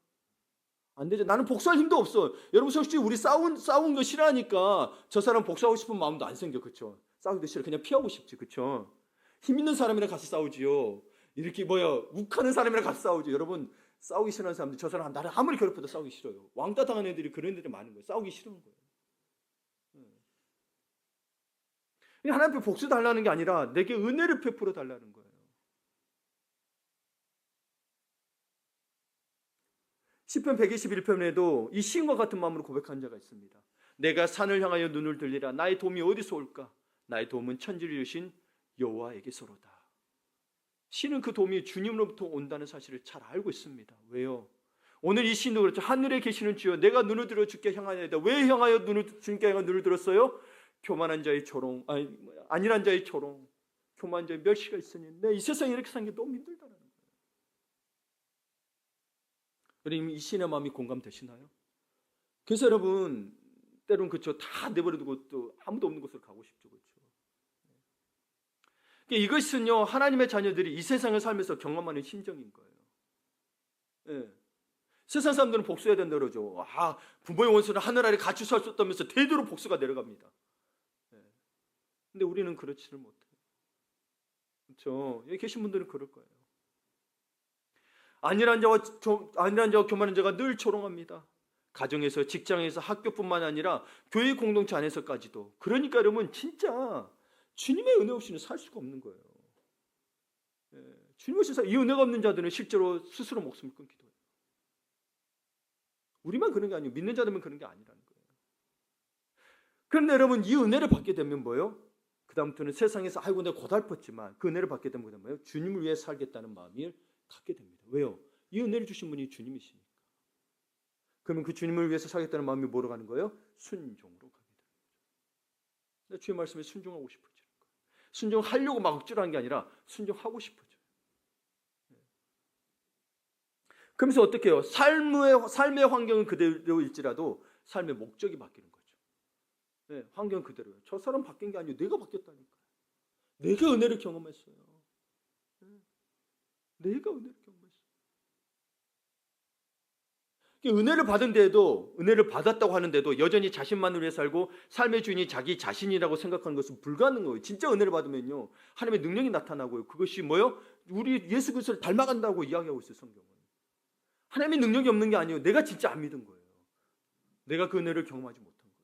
안 되죠. 나는 복수할 힘도 없어. 여러분, 솔직히 우리 싸운 거 싫어하니까 저 사람 복수하고 싶은 마음도 안 생겨. 그렇죠? 싸우기도 싫어. 그냥 피하고 싶지. 그렇죠? 힘 있는 사람이랑 같이 싸우지요. 이렇게 욱하는 사람이랑 같이 싸우죠. 여러분, 싸우기 싫어하는 사람들, 저 사람 나를 아무리 괴롭혀도 싸우기 싫어요. 왕따 당하는 애들이 그런 애들이 많은 거예요. 싸우기 싫은 거예요. 하나님 앞에 복수 달라는 게 아니라 내게 은혜를 베풀어 달라는 거예요. 시편 121편에도 이 시인과 같은 마음으로 고백한 자가 있습니다. 내가 산을 향하여 눈을 들리라. 나의 도움이 어디서 올까? 나의 도움은 천지를 이루신 여호와에게서로다. 시는 그 도움이 주님으로부터 온다는 사실을 잘 알고 있습니다. 왜요? 오늘 이 시인도 그렇죠. 하늘에 계시는 주여, 내가 눈을 들어 주께 향하여다. 왜 향하여 주님께 눈을 들었어요? 교만한 자의 조롱, 안일한 자의 조롱, 교만한 자의 멸시가 있으니 내 이 세상에 이렇게 사는 게 너무 힘들다는 거예요. 여러분, 이 시인의 마음이 공감되시나요? 그래서 여러분, 때로는 그렇죠, 다 내버려두고 또 아무도 없는 곳으로 가고 싶죠. 그렇죠? 이것은요, 하나님의 자녀들이 이 세상을 살면서 경험하는 심정인 거예요. 네. 세상 사람들은 복수해야 된다 그러죠. 부모의 원수는 하늘 아래 같이 살 수 없다면서 대대로 복수가 내려갑니다. 네. 근데 우리는 그렇지를 못해요. 그렇죠? 여기 계신 분들은 그럴 거예요. 안일한 자와 교만한 자가 늘 조롱합니다. 가정에서, 직장에서, 학교뿐만 아니라 교회 공동체 안에서까지도. 그러니까 여러분, 진짜 주님의 은혜 없이는 살 수가 없는 거예요. 주님 없이 이 은혜가 없는 자들은 실제로 스스로 목숨을 끊기도 해요. 우리만 그런 게 아니고 믿는 자들만 그런 게 아니라는 거예요. 그런데 여러분, 이 은혜를 받게 되면 뭐예요? 그 다음부터는 세상에서 내가 고달팠지만 그 은혜를 받게 되면 뭐예요? 주님을 위해 살겠다는 마음을 갖게 됩니다. 왜요? 이 은혜를 주신 분이 주님이시니까. 그러면 그 주님을 위해서 살겠다는 마음이 뭐로 가는 거예요? 순종으로 가게 됩니다. 근데 주의 말씀에 순종하고 싶어지는 거예요. 순종하려고 막 억지로 하는 게 아니라 순종하고 싶어져요. 그러면서 어떻게 해요? 삶의 환경은 그대로일지라도 삶의 목적이 바뀌는 거죠. 네, 환경은 그대로예요. 저 사람 바뀐 게 아니에요. 내가 바뀌었다니까요. 내가 은혜를 경험했어요. 내가 은혜를 경험했어요. 은혜를 받은 데에도, 은혜를 받았다고 하는데도 여전히 자신만을 위해 살고 삶의 주인이 자기 자신이라고 생각하는 것은 불가능한 거예요. 진짜 은혜를 받으면요, 하나님의 능력이 나타나고요. 그것이 뭐예요? 우리 예수 그리스도를 닮아간다고 이야기하고 있어요, 성경은. 하나님의 능력이 없는 게 아니에요. 내가 진짜 안 믿은 거예요. 내가 그 은혜를 경험하지 못한 거예요.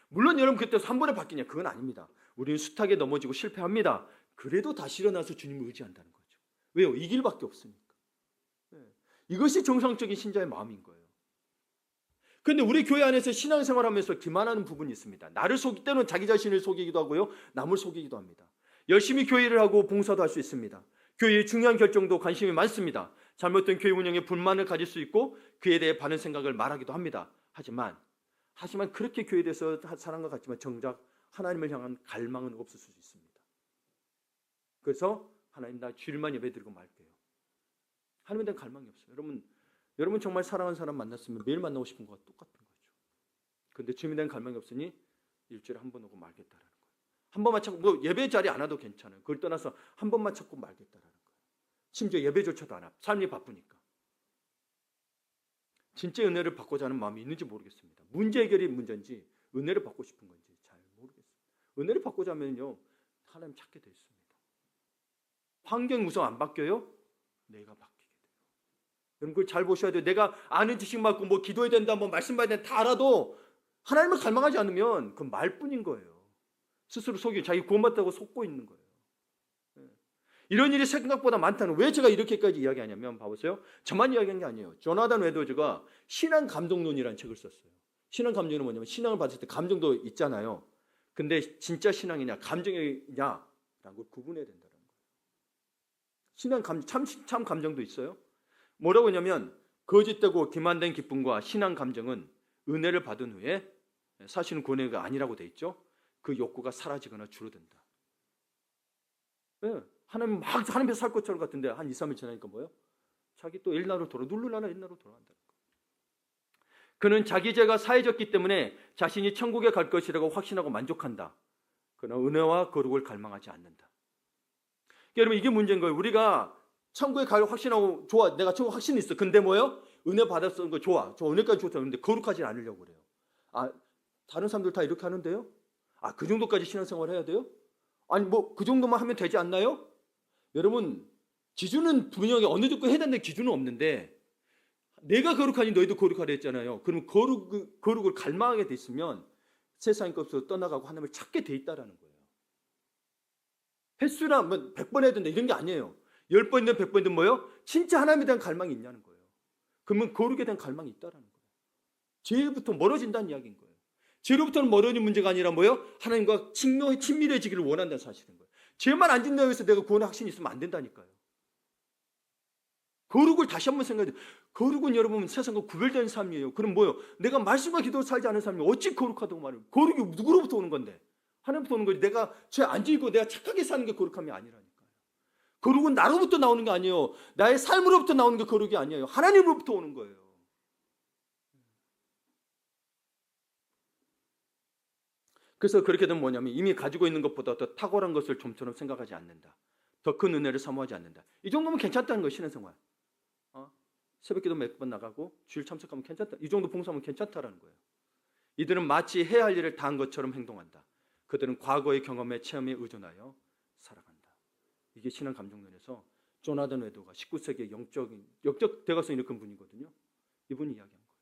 물론 여러분, 그때 한 번에 바뀌냐? 그건 아닙니다. 우리는 숱하게 넘어지고 실패합니다. 그래도 다시 일어나서 주님을 의지한다는 거죠. 왜요? 이 길밖에 없으니까. 이것이 정상적인 신자의 마음인 거예요. 그런데 우리 교회 안에서 신앙생활하면서 기만하는 부분이 있습니다. 나를 속일 때는 자기 자신을 속이기도 하고요, 남을 속이기도 합니다. 열심히 교회를 하고 봉사도 할 수 있습니다. 교회의 중요한 결정도 관심이 많습니다. 잘못된 교회 운영에 불만을 가질 수 있고 그에 대해 바른 생각을 말하기도 합니다. 하지만 그렇게 교회에 대해서 사랑과 같지만 정작 하나님을 향한 갈망은 없을 수 있습니다. 그래서 하나님, 나 주일만 예배드리고 말게요. 하나님에 대한 갈망이 없어요. 여러분, 여러분 정말 사랑하는 사람 만났으면 매일 만나고 싶은 것과 똑같은 거죠. 그런데 주님에 대한 갈망이 없으니 일주일에 한 번 오고 말겠다라는 거예요. 한 번만 찾고 뭐 예배 자리 안 와도 괜찮아요. 그걸 떠나서 한 번만 찾고 말겠다라는 거예요. 심지어 예배조차도 안 와. 삶이 바쁘니까. 진짜 은혜를 받고자 하는 마음이 있는지 모르겠습니다. 문제 해결이 문제인지 은혜를 받고 싶은 건지 잘 모르겠습니다. 은혜를 받고자 하면요, 하나님 찾게 돼 있습니다. 환경 우선 안 바뀌어요? 내가 바뀌게 돼요. 여러분 그걸 잘 보셔야 돼요. 내가 아는 지식 많고 뭐 기도해야 된다, 뭐 말씀 봐야 된다 다 알아도 하나님을 갈망하지 않으면 그건 말뿐인 거예요. 스스로 속이 자기 구원받다고 속고 있는 거예요. 이런 일이 생각보다 많다는. 왜 제가 이렇게까지 이야기하냐면 봐보세요. 저만 이야기한 게 아니에요. 조나단 웨더즈가 신앙 감정론이라는 책을 썼어요. 신앙 감정은 뭐냐면 신앙을 받을 때 감정도 있잖아요. 근데 진짜 신앙이냐 감정이냐라는 걸 구분해야 된다는 거예요. 신앙 참 감정도 있어요. 뭐라고 하냐면 거짓되고 기만된 기쁨과 신앙 감정은 은혜를 받은 후에 사실은 구원의가 아니라고 돼 있죠. 그 욕구가 사라지거나 줄어든다. 네. 하나님 막 하나님께서 살 것처럼 같은데 한 2, 3일 지나니까 뭐예요? 자기 또 옛날로 누르려나 옛날로 돌아간다는 거예요. 그는 자기 죄가 사해졌기 때문에 자신이 천국에 갈 것이라고 확신하고 만족한다. 그러나 은혜와 거룩을 갈망하지 않는다. 여러분 이게 문제인 거예요. 우리가 천국에 갈 확신하고 좋아. 내가 천국 확신이 있어. 근데 뭐예요? 은혜 받았던 거 좋아. 저 은혜까지 좋다. 그런데 거룩하지 않으려고 그래요. 아, 다른 사람들 다 이렇게 하는데요? 아, 그 정도까지 신앙생활 해야 돼요? 아니 뭐 그 정도만 하면 되지 않나요? 여러분 기준은 분명히 어느 정도 해야 된다는 기준은 없는데 내가 거룩하니 너희도 거룩하라 했잖아요. 그럼 거룩을 갈망하게 돼 있으면 세상의 것으로 떠나가고 하나님을 찾게 돼 있다라는 거예요. 횟수나 뭐 100번 해야 된다 이런 게 아니에요. 10번이든 100번이든 뭐예요? 진짜 하나님에 대한 갈망이 있냐는 거예요. 그러면 거룩에 대한 갈망이 있다라는 거예요. 죄로부터 멀어진다는 이야기인 거예요. 죄로부터는 멀어진 문제가 아니라 뭐예요? 하나님과 친밀해지기를 원한다는 사실인 거예요. 죄만 안 짓는다고 해서 내가 구원의 확신이 있으면 안 된다니까요. 거룩을 다시 한번 생각해야 돼요. 거룩은 여러분 세상과 구별된 삶이에요. 그럼 뭐예요? 내가 말씀과 기도로 살지 않은 삶이 어찌 거룩하다고 말해요? 거룩이 누구로부터 오는 건데? 하나님부터 오는 거지. 내가 죄 안 지고 내가 착하게 사는 게 거룩함이 아니라니까요. 거룩은 나로부터 나오는 게 아니에요. 나의 삶으로부터 나오는 게 거룩이 아니에요. 하나님으로부터 오는 거예요. 그래서 그렇게 되면 뭐냐면 이미 가지고 있는 것보다 더 탁월한 것을 좀처럼 생각하지 않는다. 더 큰 은혜를 사모하지 않는다. 이 정도면 괜찮다는 거예요. 신앙생활. 새벽기도 몇 번 나가고 주일 참석하면 괜찮다. 이 정도 봉사하면 괜찮다라는 거예요. 이들은 마치 해야 할 일을 다 한 것처럼 행동한다. 그들은 과거의 경험에 체험에 의존하여 살아간다. 이게 신앙 감정론에서 조나단 웨더가 19세기의 영적 대가성 일으킨 분이거든요. 이분이 이야기한 거예요.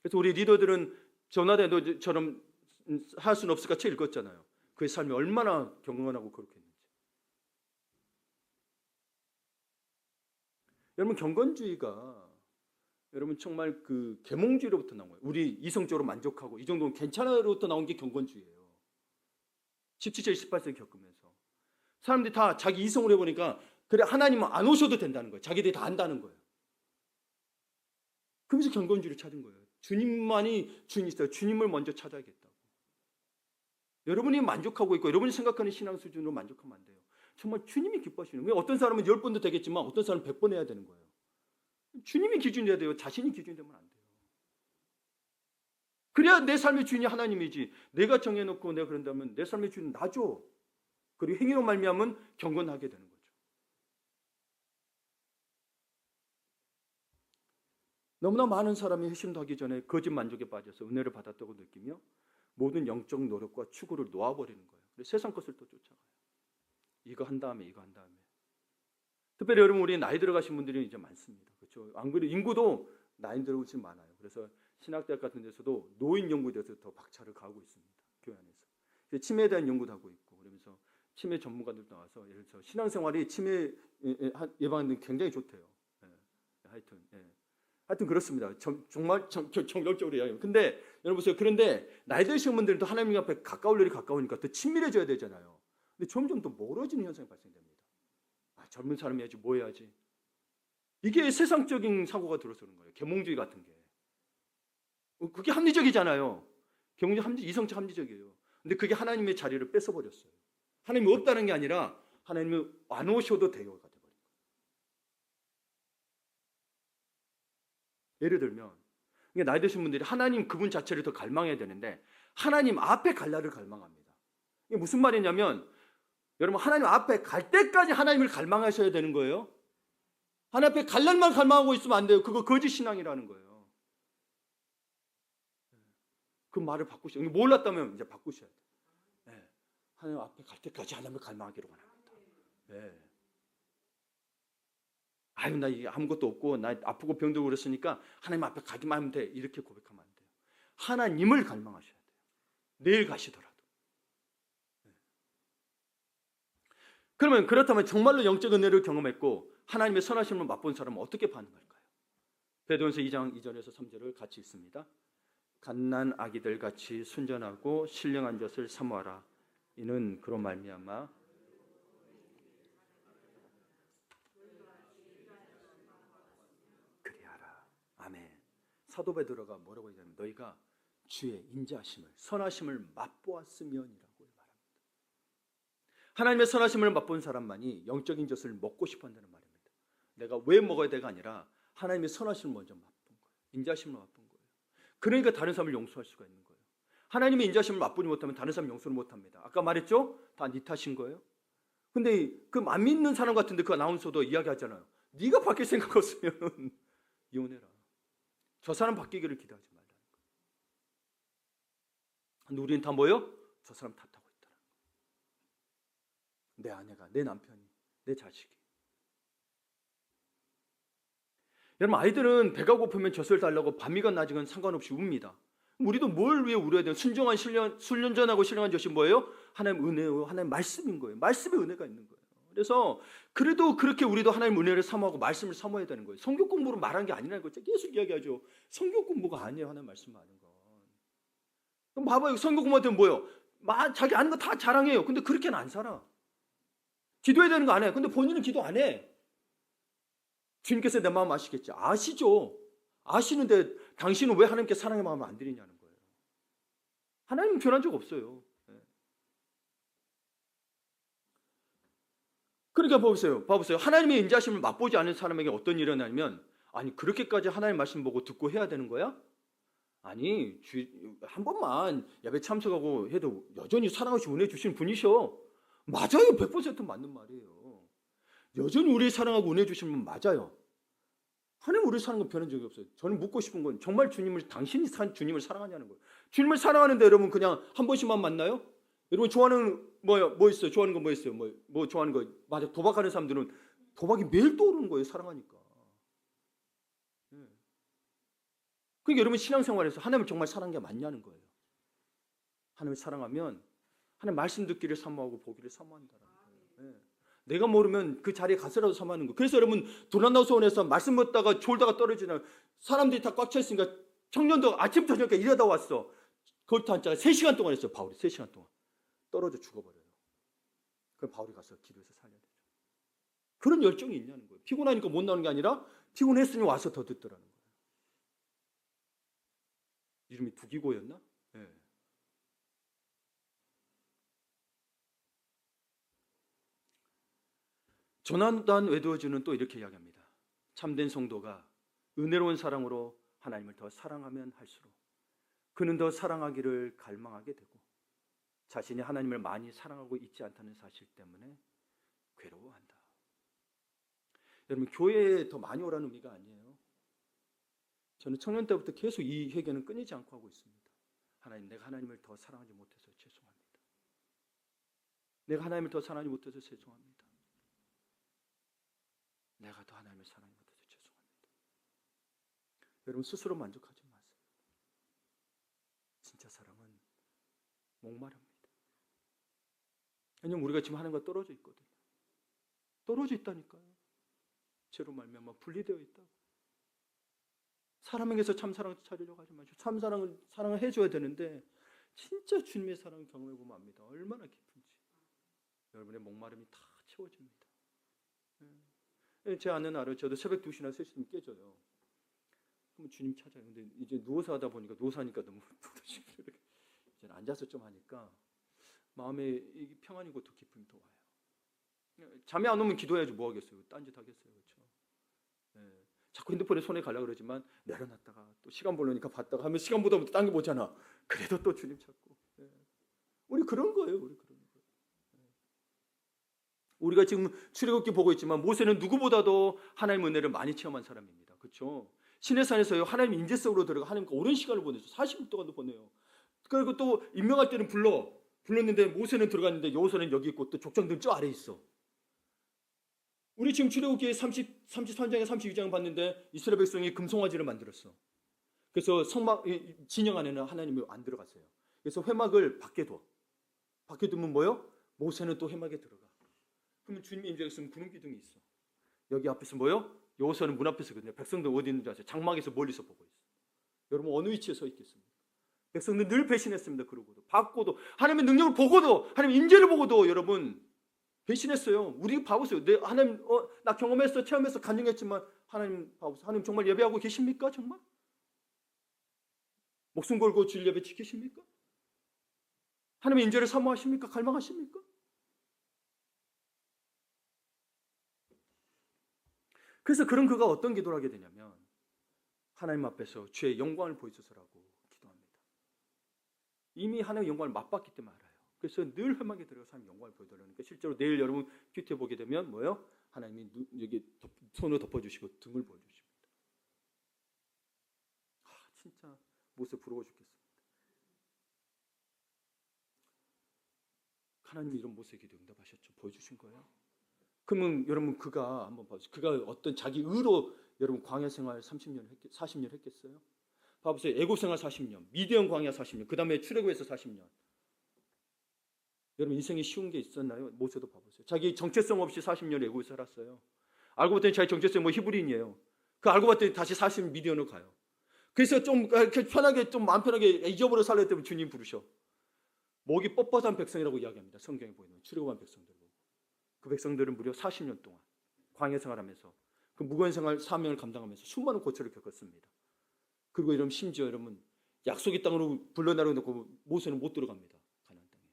그래서 우리 리더들은 조나단 웨더처럼 할 수는 없을까 책 읽었잖아요. 그의 삶이 얼마나 경건하고 거룩했는지. 여러분 경건주의가 여러분 정말 그 계몽주의로부터 나온 거예요. 우리 이성적으로 만족하고 이 정도는 괜찮아로부터 나온 게 경건주의예요. 17세, 18세 겪으면서 사람들이 다 자기 이성으로 해보니까 그래 하나님은 안 오셔도 된다는 거예요. 자기들이 다 안다는 거예요. 그러면서 경건주의를 찾은 거예요. 주님만이 주인이시다. 주님을 먼저 찾아야겠다고. 여러분이 만족하고 있고 여러분이 생각하는 신앙 수준으로 만족하면 안 돼요. 정말 주님이 기뻐하시는 거예요. 어떤 사람은 10번도 되겠지만 어떤 사람은 100번 해야 되는 거예요. 주님이 기준이 돼야 돼요. 자신이 기준이 되면 안 돼요. 그래야 내 삶의 주인이 하나님이지. 내가 정해놓고 내가 그런다면 내 삶의 주인은 나죠. 그리고 행위로 말미암은 경건하게 되는 거죠. 너무나 많은 사람이 회심도 하기 전에 거짓 만족에 빠져서 은혜를 받았다고 느끼며 모든 영적 노력과 추구를 놓아버리는 거예요. 그래서 세상 것을 또 쫓아가요. 이거 한 다음에 이거 한 다음에. 특별히 여러분 우리 나이 들어가신 분들이 이제 많습니다. 그렇죠? 안 그래도 인구도 나이 들어오신 많아요. 그래서 신학대학 같은 데서도 노인 연구에 대해서 더 박차를 가하고 있습니다. 교회 안에서. 치매에 대한 연구도 하고 있고 그러면서 치매 전문가들 나와서 예를 들어서 신앙생활이 치매 예방하는 데 굉장히 좋대요. 하여튼 그렇습니다. 정말 정열적으로 이야기해요. 근데 여러분 보세요. 그런데 나이 드신 분들은 또 하나님 앞에 가까울 일이 가까우니까 더 친밀해져야 되잖아요. 근데 점점 더 멀어지는 현상이 발생됩니다. 젊은 사람이 해야지 뭐 해야지. 이게 세상적인 사고가 들어서는 거예요. 계몽주의 같은 게. 그게 합리적이잖아요. 계몽주의 이성적 합리적이에요. 근데 그게 하나님의 자리를 뺏어버렸어요. 하나님이 없다는 게 아니라 하나님이 안 오셔도 돼요가 돼버린 거예요. 예를 들면 그러니까 나이 드신 분들이 하나님 그분 자체를 더 갈망해야 되는데 하나님 앞에 갈 날을 갈망합니다. 이게 무슨 말이냐면 여러분 하나님 앞에 갈 때까지 하나님을 갈망하셔야 되는 거예요. 하나님 앞에 갈 날만 갈망하고 있으면 안 돼요. 그거 거짓 신앙이라는 거예요. 그 말을 바꾸셔야 돼요. 몰랐다면 이제 바꾸셔야 돼요. 네. 하나님 앞에 갈 때까지 하나님을 갈망하기를 원합니다. 네. 아유 나 이게 아무것도 없고 나 아프고 병들고 그랬으니까 하나님 앞에 가기만 하면 돼. 이렇게 고백하면 안 돼요. 하나님을 갈망하셔야 돼요. 내일 가시더라도. 네. 그러면 그렇다면 정말로 영적 은혜를 경험했고 하나님의 선하심을 맛본 사람은 어떻게 반응할까요? 베드로전서 2장 2절에서 3절을 같이 읽습니다. 갓난 아기들 같이 순전하고 신령한 젖을 사모하라. 이는 그로 말미암아 그리하라. 아멘. 사도 베드로가 뭐라고 얘기하냐면 너희가 주의 인자하심을 선하심을 맛보았으면이라고 말합니다. 하나님의 선하심을 맛본 사람만이 영적인 젖을 먹고 싶어 한다는 말입니다. 내가 왜 먹어야 돼가 아니라 하나님의 선하심을 먼저 맛본 거예요. 인자하심을 맛본 거예요. 그러니까 다른 사람을 용서할 수가 있는 거예요. 하나님의 인자하심을 맛보지 못하면 다른 사람 용서를 못합니다. 아까 말했죠? 다 네 탓인 거예요. 근데 그 안 믿는 사람 같은데 그 아나운서도 이야기하잖아요. 네가 바뀔 생각 없으면 이혼해라. 저 사람 바뀌기를 기대하지 말라는 거예요. 근데 우리는 다 뭐예요? 저 사람 탓하고 있다는 거예요. 내 아내가, 내 남편이, 내 자식이. 여러분 아이들은 배가 고프면 젖을 달라고 밤이건 낮이건 상관없이 웁니다. 우리도 뭘 위해 울어야 돼요? 순종한 순전하고 신령한 젖이 뭐예요? 하나님 은혜요, 하나님 말씀인 거예요. 말씀에 은혜가 있는 거예요. 그래서 그래도 그렇게 우리도 하나님 은혜를 사모하고 말씀을 사모해야 되는 거예요. 성경 공부로 말한 게 아니라는 거죠. 계속 이야기하죠. 성경 공부가 아니에요. 하나님 말씀 아는 건. 그럼 봐봐요. 성경 공부할 때는 뭐예요? 자기 아는 거 다 자랑해요. 근데 그렇게는 안 살아. 기도해야 되는 거 안 해. 근데 본인은 기도 안 해. 주님께서 내 마음 아시겠지? 아시죠. 아시는데 당신은 왜 하나님께 사랑의 마음을 안 드리냐는 거예요. 하나님은 변한 적 없어요. 그러니까 봐보세요. 하나님의 인자심을 맛보지 않은 사람에게 어떤 일이 일어나냐면 아니 그렇게까지 하나님 말씀 보고 듣고 해야 되는 거야? 아니 한 번만 예배 참석하고 해도 여전히 사랑하시고 은혜 주시는 분이셔. 맞아요. 100% 맞는 말이에요. 여전히 우리 사랑하고 은혜 주시는 분 맞아요. 하나님 우리 사는 건 변한 적이 없어요. 저는 묻고 싶은 건 정말 당신이 주님을 사랑하냐는 거예요. 주님을 사랑하는데 여러분 그냥 한 번씩만 만나요? 여러분 좋아하는 뭐 있어요? 좋아하는 거 뭐 있어요? 뭐 좋아하는 거 맞아. 도박하는 사람들은 도박이 매일 떠오르는 거예요. 사랑하니까. 그러니까 여러분 신앙생활에서 하나님을 정말 사랑한 게 맞냐는 거예요. 하나님을 사랑하면 하나님 말씀 듣기를 사모하고 보기를 사모한다는 거예요. 내가 모르면 그 자리에 가서라도 사모하는 거예요. 그래서 여러분 도난노소원에서 말씀 듣다가 졸다가 떨어지는 사람들이 다 꽉 차 있으니까 청년도 아침부터 저녁까지 일하다 왔어. 거기 앉자가 3시간 동안 했어요. 바울이 3시간 동안. 떨어져 죽어버려요. 그럼 바울이 가서 기도해서 살려야 되죠. 그런 열정이 있냐는 거예요. 피곤하니까 못 나오는 게 아니라 피곤했으니 와서 더 듣더라는 거예요. 이름이 두기고였나? 네. 조나단 웨드워즈는 또 이렇게 이야기합니다. 참된 성도가 은혜로운 사랑으로 하나님을 더 사랑하면 할수록 그는 더 사랑하기를 갈망하게 되고 자신이 하나님을 많이 사랑하고 있지 않다는 사실 때문에 괴로워한다. 여러분 교회에 더 많이 오라는 의미가 아니에요. 저는 청년 때부터 계속 이 회개는 끊이지 않고 하고 있습니다. 하나님, 내가 하나님을 더 사랑하지 못해서 죄송합니다. 내가 하나님을 더 사랑하지 못해서 죄송합니다. 내가 더 하나님을 사랑하지 못해서 죄송합니다. 여러분 스스로 만족하지 마세요. 진짜 사랑은 목마릅니다. 왜냐면 우리가 지금 하나님과 떨어져 있거든요. 떨어져 있다니까요. 죄로 말미암아 분리되어 있다고. 사람에게서 참 사랑을 찾으려고 하지 마시고 참 사랑을 해줘야 되는데 진짜 주님의 사랑을 경험해 보면 압니다. 얼마나 깊은지. 여러분의 목마름이 다 채워집니다. 제 아내는 알아요. 저도 새벽 2시나 3시쯤 깨져요. 그럼 주님 찾아요. 근데 이제 누워서 하다 보니까 누워서 하니까 너무 이제 앉아서 좀 하니까 마음에 평안이고 더 기쁨이 더 와요. 잠이 안 오면 기도해야지 뭐 하겠어요. 딴짓 하겠어요. 그렇죠? 자꾸 핸드폰에 손에 가려고 그러지만 내려놨다가 또 시간 보려니까 봤다가 하면 시간 보다 보면 딴 게 보잖아. 그래도 또 주님 찾고. 우리 그런 거예요. 우리 그런 거예요. 우리가 지금 출애굽기 보고 있지만 모세는 누구보다도 하나님의 은혜를 많이 체험한 사람입니다. 그렇죠? 시내산에서요 하나님 인재 속으로 들어가 하나님과 오랜 시간을 보내죠. 40일 동안도 보내요. 그리고 또 임명할 때는 불렀는데 모세는 들어갔는데 여호수아는 여기 있고 또 족장들은 저 아래 있어. 우리 지금 출애굽기 33장에 32장 봤는데 이스라엘 백성이 금송아지를 만들었어. 그래서 성막 진영 안에는 하나님이 안 들어갔어요. 그래서 회막을 밖에 둬. 밖에 두면 뭐요? 모세는 또 회막에 들어가. 그러면 주님의 임재가 있으면 구름 기둥이 있어. 여기 앞에서 뭐요? 여호수아는 문 앞에서 거든요. 백성들 어디 있는지 아세요? 장막에서 멀리서 보고 있어. 여러분 어느 위치에 서 있겠습니까? 백성들 늘 배신했습니다. 그러고도 받고도 하나님의 능력을 보고도 하나님의 임재를 보고도 여러분 배신했어요. 우리 봐보세요. 하나님 나 경험했어, 체험했어, 간증했지만 하나님 봐보세요. 하나님 정말 예배하고 계십니까? 정말? 목숨 걸고 주일 예배 지키십니까? 하나님의 임재를 사모하십니까? 갈망하십니까? 그래서 그런 그가 어떤 기도를 하게 되냐면 하나님 앞에서 주의 영광을 보여주소서라고 기도합니다. 이미 하나님의 영광을 맛봤기 때문에 알아요. 그래서 늘 회막에 들어가서 하나님 영광을 보여달라니까 실제로 내일 여러분 큐티에 보게 되면 뭐예요? 하나님이 여기 손으로 덮어주시고 등을 보여주십니다. 진짜 모습 부러워 죽겠습니다. 하나님이 이런 모세의 기도 응답하셨죠. 보여주신 거예요. 그러면 여러분 그가 한번 봐보세요. 그가 어떤 자기 의로 여러분 광야 생활 40년 했겠어요? 봐보세요. 애국 생활 40년, 미디안 광야 40년, 그 다음에 출애굽에서 40년. 여러분 인생에 쉬운 게 있었나요? 모세도 봐보세요. 자기 정체성 없이 40년 애국에 살았어요. 알고 봤더니 자기 정체성이 뭐 히브리인이에요. 그 알고 봤더니 다시 40년 미디안으로 가요. 그래서 좀 편하게 좀 마음 편하게 잊어버려 살려야 되면 주님 부르셔. 목이 뻣뻣한 백성이라고 이야기합니다. 성경에 보이는 출애굽한 백성들 보고. 그 백성들은 무려 40년 동안 광야 생활하면서 그 무거운 생활 사명을 감당하면서 수많은 고초를 겪었습니다. 그리고 여러분 심지어 여러분 약속의 땅으로 불러내려 놓고 모세는 못 들어갑니다. 가나안 땅에.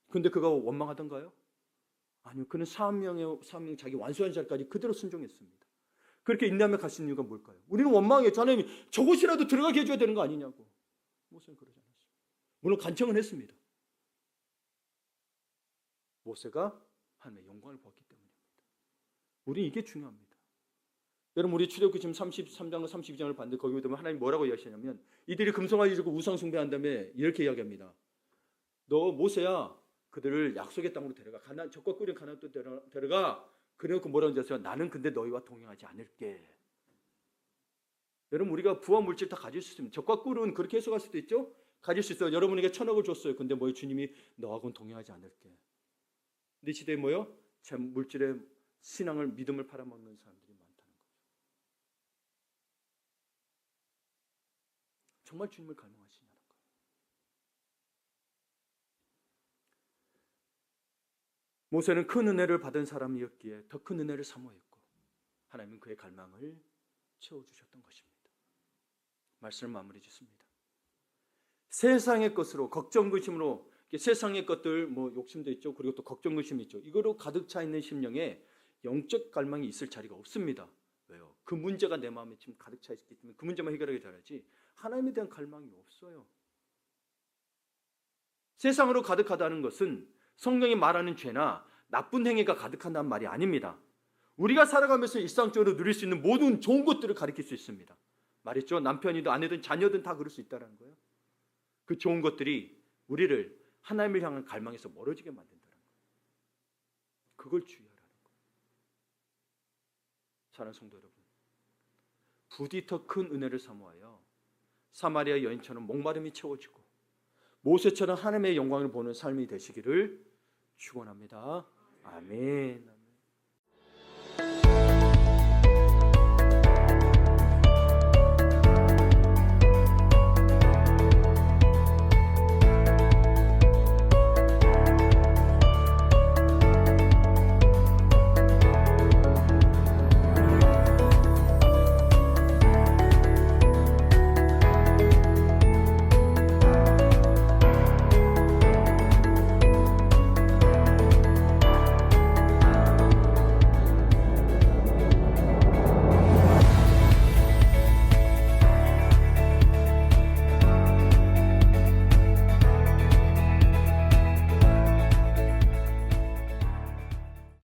그런데 그가 원망하던가요? 아니요. 그는 사명 자기 완수한 자리까지 그대로 순종했습니다. 그렇게 인내하며 갈 수 있는 이유가 뭘까요? 우리는 원망했죠. 하나님 저곳이라도 들어가게 해줘야 되는 거 아니냐고. 모세는 그러지 않았어요. 물론 간청은 했습니다. 모세가 하나님의 영광을 보았기 때문입니다. 우리 이게 중요합니다. 여러분 우리 출애굽기 지금 33장과 32장을 봤는데 거기 보면 하나님 뭐라고 이야기하냐면 이들이 금송아지 지고 우상 숭배한 다음에 이렇게 이야기합니다. 너 모세야 그들을 약속의 땅으로 데려가. 적과 꿀인 가나안 땅 데려가. 그래놓고 뭐라고 하셨어요? 나는 근데 너희와 동행하지 않을게. 여러분 우리가 부와 물질 다 가질 수 있습니다. 적과 꿀은 그렇게 해석할 수도 있죠. 가질 수 있어요. 여러분에게 1000억을 줬어요. 근데 뭐예요? 주님이 너하고는 동행하지 않을게. 근데 시대에 뭐요? 제 물질의 신앙을 믿음을 팔아먹는 사람들이 많다는 거죠. 정말 주님을 갈망하시냐는 거예요. 모세는 큰 은혜를 받은 사람이었기에 더 큰 은혜를 사모했고 하나님은 그의 갈망을 채워주셨던 것입니다. 말씀을 마무리 짓습니다. 세상의 것으로 걱정 근심으로 세상의 것들 뭐 욕심도 있죠. 그리고 또 걱정 근심이 있죠. 이거로 가득 차 있는 심령에 영적 갈망이 있을 자리가 없습니다. 왜요? 그 문제가 내 마음에 지금 가득 차 있기 때문에 그 문제만 해결하게 잘하지 하나님에 대한 갈망이 없어요. 세상으로 가득하다는 것은 성경이 말하는 죄나 나쁜 행위가 가득한다는 말이 아닙니다. 우리가 살아가면서 일상적으로 누릴 수 있는 모든 좋은 것들을 가리킬 수 있습니다. 말했죠. 남편이든 아내든 자녀든 다 그럴 수 있다는 거예요. 그 좋은 것들이 우리를 하나님을 향한 갈망에서 멀어지게 만든다는 거예요. 그걸 주의하라는 거예요. 사랑하는 성도 여러분, 부디 더 큰 은혜를 사모하여 사마리아 여인처럼 목마름이 채워지고 모세처럼 하나님의 영광을 보는 삶이 되시기를 축원합니다. 아멘.